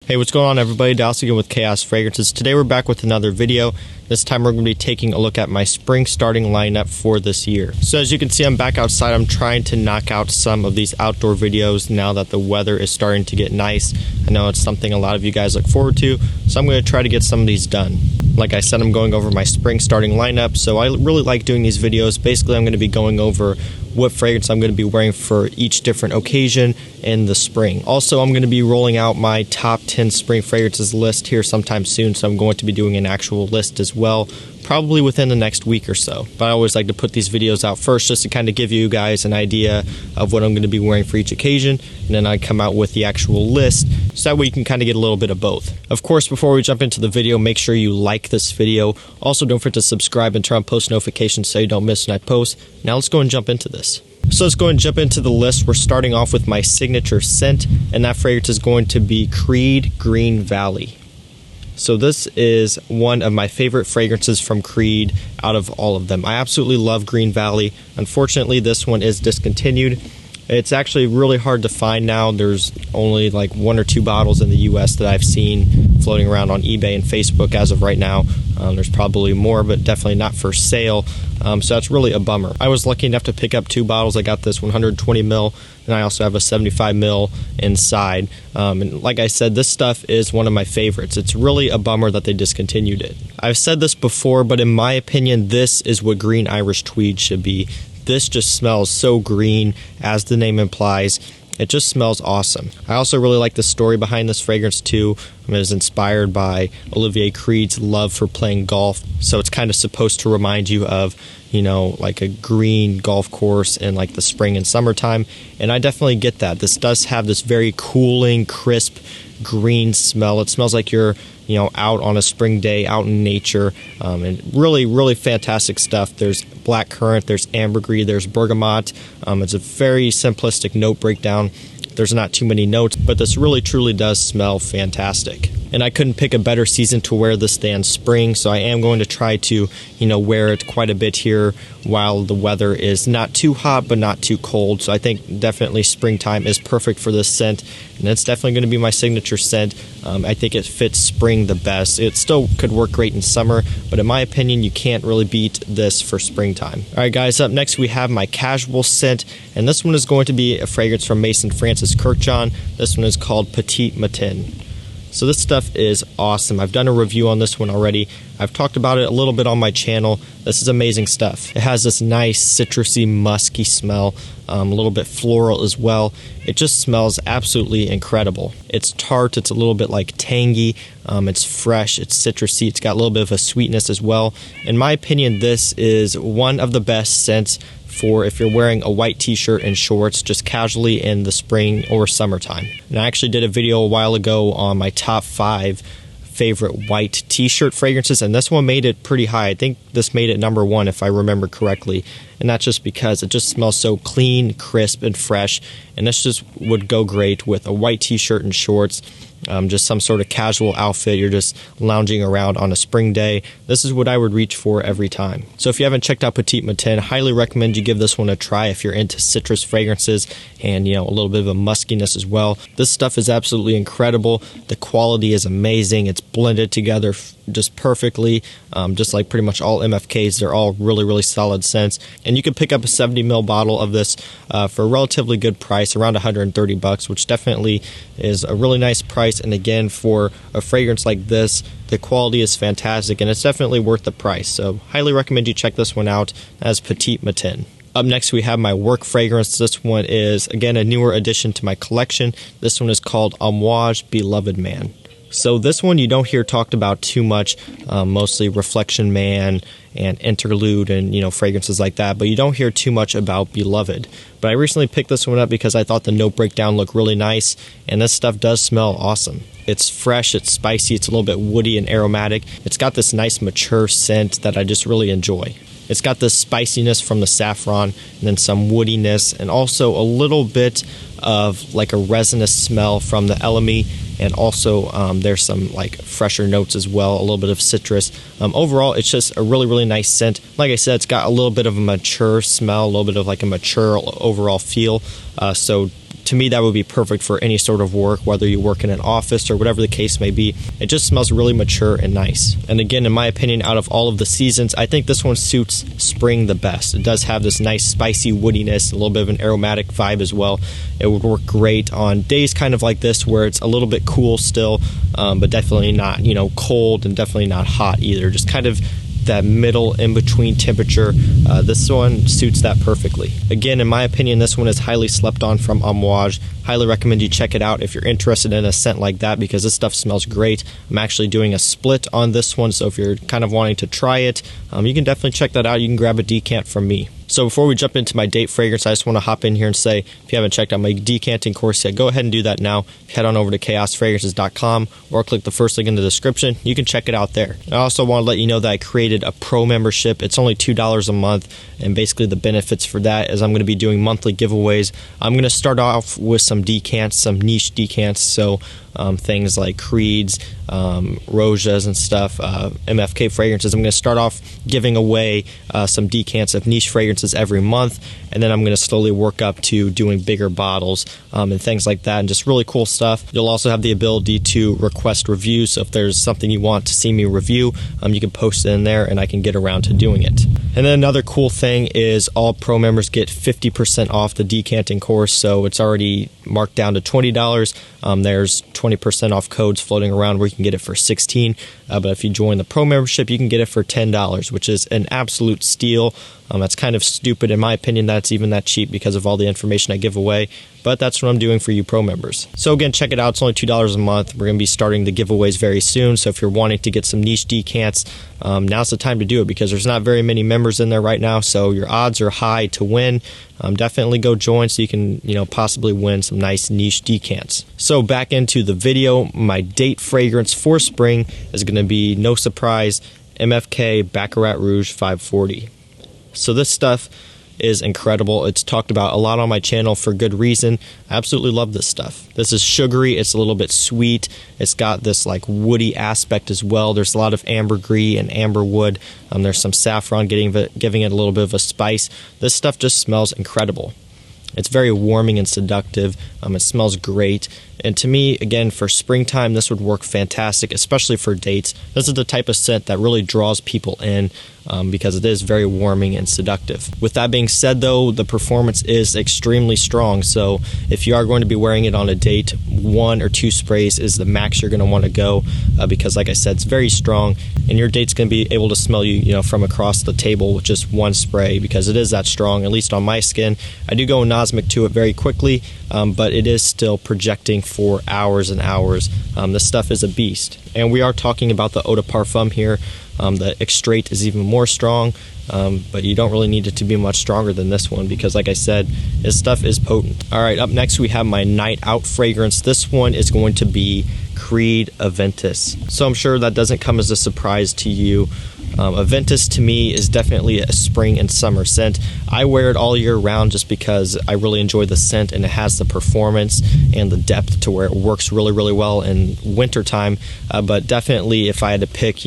Hey, what's going on, everybody? Dallas again with Chaos Fragrances. Today we're back with another video. This time we're going to be taking a look at my spring starting lineup for this year. So as you can see, I'm back outside. I'm trying to knock out some of these outdoor videos now that the weather is starting to get nice. I know it's something a lot of you guys look forward to, so I'm going to try to get some of these done. Like I said, I'm going over my spring starting lineup, so I really like doing these videos. Basically, I'm going to be going over what fragrance I'm going to be wearing for each different occasion in the spring. Also, I'm going to be rolling out my top 10 spring fragrances list here sometime soon, so I'm going to be doing an actual list as well, probably within the next week or so. But I always like to put these videos out first just to kind of give you guys an idea of what I'm going to be wearing for each occasion, and then I come out with the actual list, so that way you can kind of get a little bit of both. Of course, before we jump into the video, make sure you like this video. Also, don't forget to subscribe and turn on post notifications so you don't miss when I post. Now let's go and jump into this. So let's go and jump into the list. We're starting off with my signature scent, and that fragrance is going to be Creed Green Valley. So this is one of my favorite fragrances from Creed out of all of them. I absolutely love Green Valley. Unfortunately, this one is discontinued. It's actually really hard to find now. There's only like 1 or 2 bottles in the US that I've seen floating around on eBay and Facebook as of right now. There's probably more, but definitely not for sale. So that's really a bummer. I was lucky enough to pick up 2 bottles. I got this 120 ml, and I also have a 75 ml inside. And like I said, this stuff is one of my favorites. It's really a bummer that they discontinued it. I've said this before, but in my opinion, this is what green Irish tweed should be. This just smells so green, as the name implies. It just smells awesome. I also really like the story behind this fragrance too. It was inspired by Olivier Creed's love for playing golf. So it's kind of supposed to remind you of, you know, like a green golf course in like the spring and summertime. And I definitely get that. This does have this very cooling, crisp, green smell. It smells like you're, you know, out on a spring day, out in nature, and really fantastic stuff. There's blackcurrant, there's ambergris, there's bergamot. It's a very simplistic note breakdown. There's not too many notes, but this really truly does smell fantastic. And I couldn't pick a better season to wear this than spring, so I am going to try to, you know, wear it quite a bit here while the weather is not too hot but not too cold. So I think definitely springtime is perfect for this scent, and it's definitely going to be my signature scent. I think it fits spring the best. It still could work great in summer, but in my opinion, you can't really beat this for springtime. Alright guys, up next we have my casual scent, and this one is going to be a fragrance from Mason Francis Kirkjohn. This one is called Petit Matin. So this stuff is awesome. I've done a review on this one already. I've talked about it a little bit on my channel. This is amazing stuff. It has this nice citrusy, musky smell, a little bit floral as well. It just smells absolutely incredible. It's tart, it's a little bit like tangy, it's fresh, it's citrusy, it's got a little bit of a sweetness as well. In my opinion, this is one of the best scents for if you're wearing a white t-shirt and shorts just casually in the spring or summertime. And I actually did a video a while ago on my top 5 favorite white t-shirt fragrances, and this one made it pretty high. I think this made it number 1 if I remember correctly, and that's just because it just smells so clean, crisp, and fresh, and this just would go great with a white t-shirt and shorts. Just some sort of casual outfit. You're just lounging around on a spring day. This is what I would reach for every time. So if you haven't checked out Petit Matin, highly recommend you give this one a try if you're into citrus fragrances and, you know, a little bit of a muskiness as well. This stuff is absolutely incredible. The quality is amazing. It's blended together just perfectly, just like pretty much all MFKs. They're all really solid scents, and you can pick up a 70 ml bottle of this for a relatively good price, around $130, which definitely is a really nice price. And again, for a fragrance like this, the quality is fantastic, and it's definitely worth the price. So highly recommend you check this one out as Petit Matin. Up next we have my work fragrance. This one is again a newer addition to my collection. This one is called Amouage Beloved Man. So this one you don't hear talked about too much, mostly Reflection Man and Interlude and, you know, fragrances like that, but you don't hear too much about Beloved. But I recently picked this one up because I thought the note breakdown looked really nice, and this stuff does smell awesome. It's fresh, it's spicy, it's a little bit woody and aromatic. It's got this nice mature scent that I just really enjoy. It's got this spiciness from the saffron, and then some woodiness, and also a little bit of like a resinous smell from the elemi, and also there's some like fresher notes as well, a little bit of citrus. Overall, it's just a really nice scent. Like I said, it's got a little bit of a mature smell, a little bit of like a mature overall feel. So to me, that would be perfect for any sort of work, whether you work in an office or whatever the case may be. It just smells really mature and nice. And again, in my opinion, out of all of the seasons, I think this one suits spring the best. It does have this nice spicy woodiness, a little bit of an aromatic vibe as well. It would work great on days kind of like this where it's a little bit cool still, but definitely not, cold, and definitely not hot either. Just kind of that middle in between temperature. This one suits that perfectly. Again, in my opinion, this one is highly slept on from Amouage. Highly recommend you check it out if you're interested in a scent like that, because this stuff smells great. I'm actually doing a split on this one, so if you're kind of wanting to try it, you can definitely check that out. You can grab a decant from me. So before we jump into my date fragrance, I just want to hop in here and say, if you haven't checked out my decanting course yet, go ahead and do that now. Head on over to chaosfragrances.com or click the first link in the description. You can check it out there. I also want to let you know that I created a pro membership. It's only $2 a month, and basically the benefits for that is I'm going to be doing monthly giveaways. I'm going to start off with some decants, some niche decants, so things like Creeds, Rojas and stuff, MFK fragrances. I'm going to start off giving away some decants of niche fragrances every month, and then I'm going to slowly work up to doing bigger bottles and things like that, and just really cool stuff. You'll also have the ability to request reviews, so if there's something you want to see me review, you can post it in there and I can get around to doing it. And then another cool thing is all pro members get 50% off the decanting course, so it's already marked down to $20. There's 20% off codes floating around where you can get it for $16, but if you join the pro membership, you can get it for $10, which is an absolute steal. That's kind of stupid in my opinion that it's even that cheap because of all the information I give away, but that's what I'm doing for you pro members. So again, check it out. It's only $2 a month. We're going to be starting the giveaways very soon, so if you're wanting to get some niche decants, now's the time to do it, because there's not very many members in there right now, so your odds are high to win. Definitely go join so you can possibly win some nice niche decants. So back into the video, my date fragrance for spring is going to be, no surprise, MFK Baccarat Rouge 540. So this stuff is incredible. It's talked about a lot on my channel for good reason. I absolutely love this stuff. This is sugary. It's a little bit sweet. It's got this like woody aspect as well. There's a lot of ambergris and amber wood. There's some saffron giving it a little bit of a spice. This stuff just smells incredible. It's very warming and seductive. It smells great. And to me, again, for springtime, this would work fantastic, especially for dates. This is the type of scent that really draws people in because it is very warming and seductive. With that being said, though, the performance is extremely strong. So if you are going to be wearing it on a date, 1 or 2 sprays is the max you're going to want to go because, like I said, it's very strong. And your date's going to be able to smell you, from across the table with just 1 spray because it is that strong, at least on my skin. I do go anosmic to it very quickly, but it is still projecting for hours and hours. This stuff is a beast. And we are talking about the eau de parfum here. The extrait is even more strong, but you don't really need it to be much stronger than this one because, like I said, this stuff is potent. All right, up next we have my night out fragrance. This one is going to be Creed Aventus. So I'm sure that doesn't come as a surprise to you. Aventus to me is definitely a spring and summer scent. I wear it all year round just because I really enjoy the scent, and it has the performance and the depth to where it works really, really well in wintertime. But definitely if I had to pick,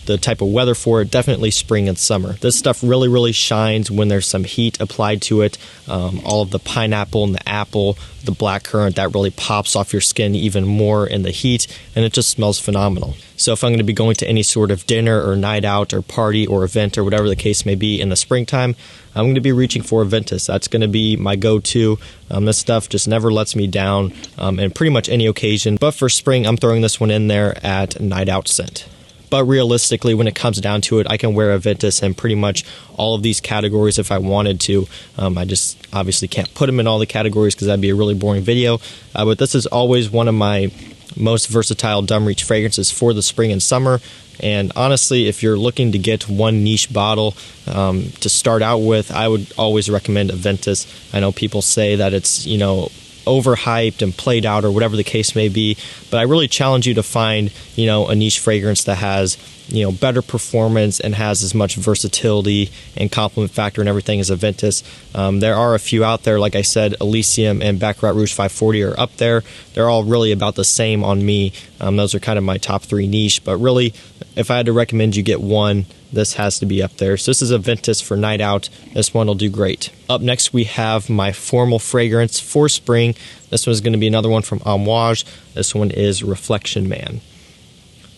the type of weather for it, definitely spring and summer. This stuff really, really shines when there's some heat applied to it. All of the pineapple and the apple, the blackcurrant, that really pops off your skin even more in the heat, and it just smells phenomenal. So if I'm going to be going to any sort of dinner or night out or party or event or whatever the case may be in the springtime, I'm going to be reaching for Aventus. That's going to be my go-to. This stuff just never lets me down in pretty much any occasion. But for spring, I'm throwing this one in there at night out scent. But realistically, when it comes down to it, I can wear Aventus in pretty much all of these categories if I wanted to. I just obviously can't put them in all the categories because that'd be a really boring video. But this is always one of my most versatile dumb reach fragrances for the spring and summer. And honestly, if you're looking to get one niche bottle to start out with, I would always recommend Aventus. I know people say that it's, overhyped and played out or whatever the case may be, but I really challenge you to find a niche fragrance that has better performance and has as much versatility and compliment factor and everything as Aventus. There are a few out there, like I said, Elysium and Baccarat Rouge 540 are up there. They're all really about the same on me. Those are kind of my top 3 niche, but really if I had to recommend you get one, this has to be up there. So this is a Ventus for night out. This one will do great. Up next, we have my formal fragrance for spring. This one's going to be another one from Amouage. This one is Reflection Man.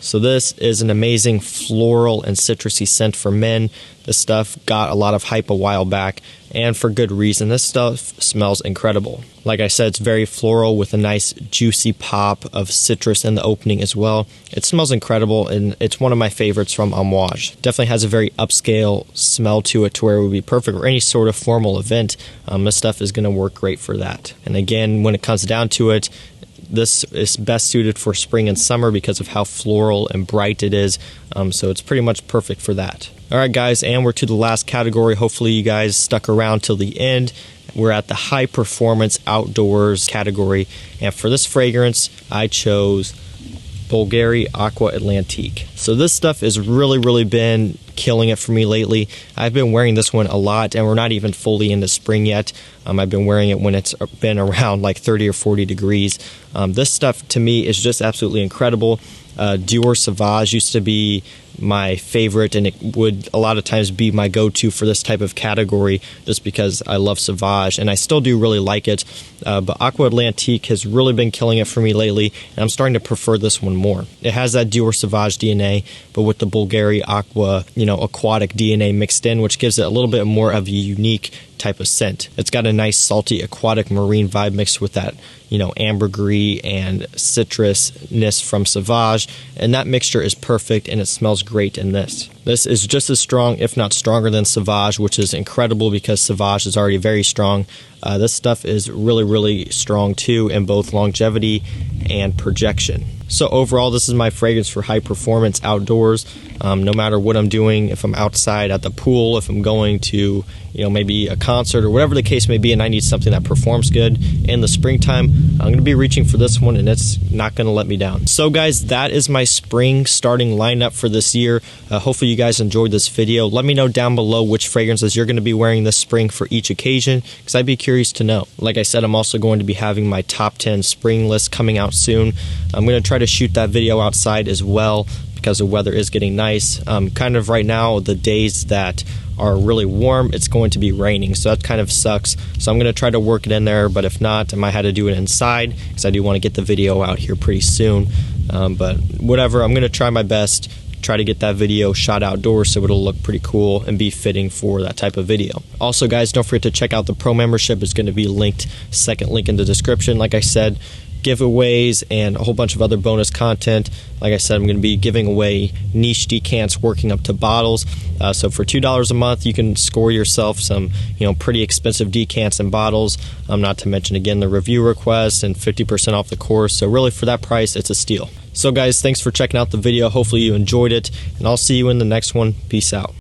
So this is an amazing floral and citrusy scent for men. This stuff got a lot of hype a while back, and for good reason. This stuff smells incredible. Like I said, it's very floral with a nice juicy pop of citrus in the opening as well. It smells incredible, and it's one of my favorites from Amouage. Definitely has a very upscale smell to it to where it would be perfect for any sort of formal event. This stuff is going to work great for that. And again, when it comes down to it, this is best suited for spring and summer because of how floral and bright it is, so it's pretty much perfect for that. Alright guys, and we're to the last category. Hopefully you guys stuck around till the end. We're at the high performance outdoors category, and for this fragrance I chose Bulgari Aqua Atlantique. So this stuff has really been killing it for me lately. I've been wearing this one a lot, and we're not even fully into spring yet. I've been wearing it when it's been around like 30 or 40 degrees. This stuff to me is just absolutely incredible. Dior Sauvage used to be my favorite, and it would a lot of times be my go-to for this type of category just because I love Sauvage, and I still do really like it. But Aqua Atlantique has really been killing it for me lately, and I'm starting to prefer this one more. It has that Dior Sauvage DNA, but with the Bulgari Aqua, aquatic DNA mixed in, which gives it a little bit more of a unique type of scent. It's got a nice salty aquatic marine vibe mixed with that ambergris and citrusness from Sauvage, and that mixture is perfect, and it smells great in this. This is just as strong, if not stronger, than Sauvage, which is incredible because Sauvage is already very strong. This stuff is really strong too in both longevity and projection. So overall, this is my fragrance for high performance outdoors. No matter what I'm doing, if I'm outside at the pool, if I'm going to maybe a concert or whatever the case may be, and I need something that performs good in the springtime, I'm going to be reaching for this one, and it's not going to let me down. So guys, that is my spring starting lineup for this year. Hopefully you guys enjoyed this video. Let me know down below which fragrances you're going to be wearing this spring for each occasion, because I'd be curious to know. Like I said, I'm also going to be having my top 10 spring list coming out soon. I'm going to try to shoot that video outside as well because the weather is getting nice. Kind of right now, the days that are really warm, it's going to be raining, so that kind of sucks. So I'm going to try to work it in there, but if not, I might have to do it inside because I do want to get the video out here pretty soon. But whatever, I'm going to try my best, try to get that video shot outdoors so it'll look pretty cool and be fitting for that type of video. Also guys, don't forget to check out the pro membership. It's going to be linked, second link in the description. Like I said, giveaways and a whole bunch of other bonus content. Like I said, I'm going to be giving away niche decants working up to bottles. So for $2 a month, you can score yourself some pretty expensive decants and bottles. Not to mention again the review requests and 50% off the course. So really for that price, it's a steal. So guys, thanks for checking out the video. Hopefully you enjoyed it, and I'll see you in the next one. Peace out.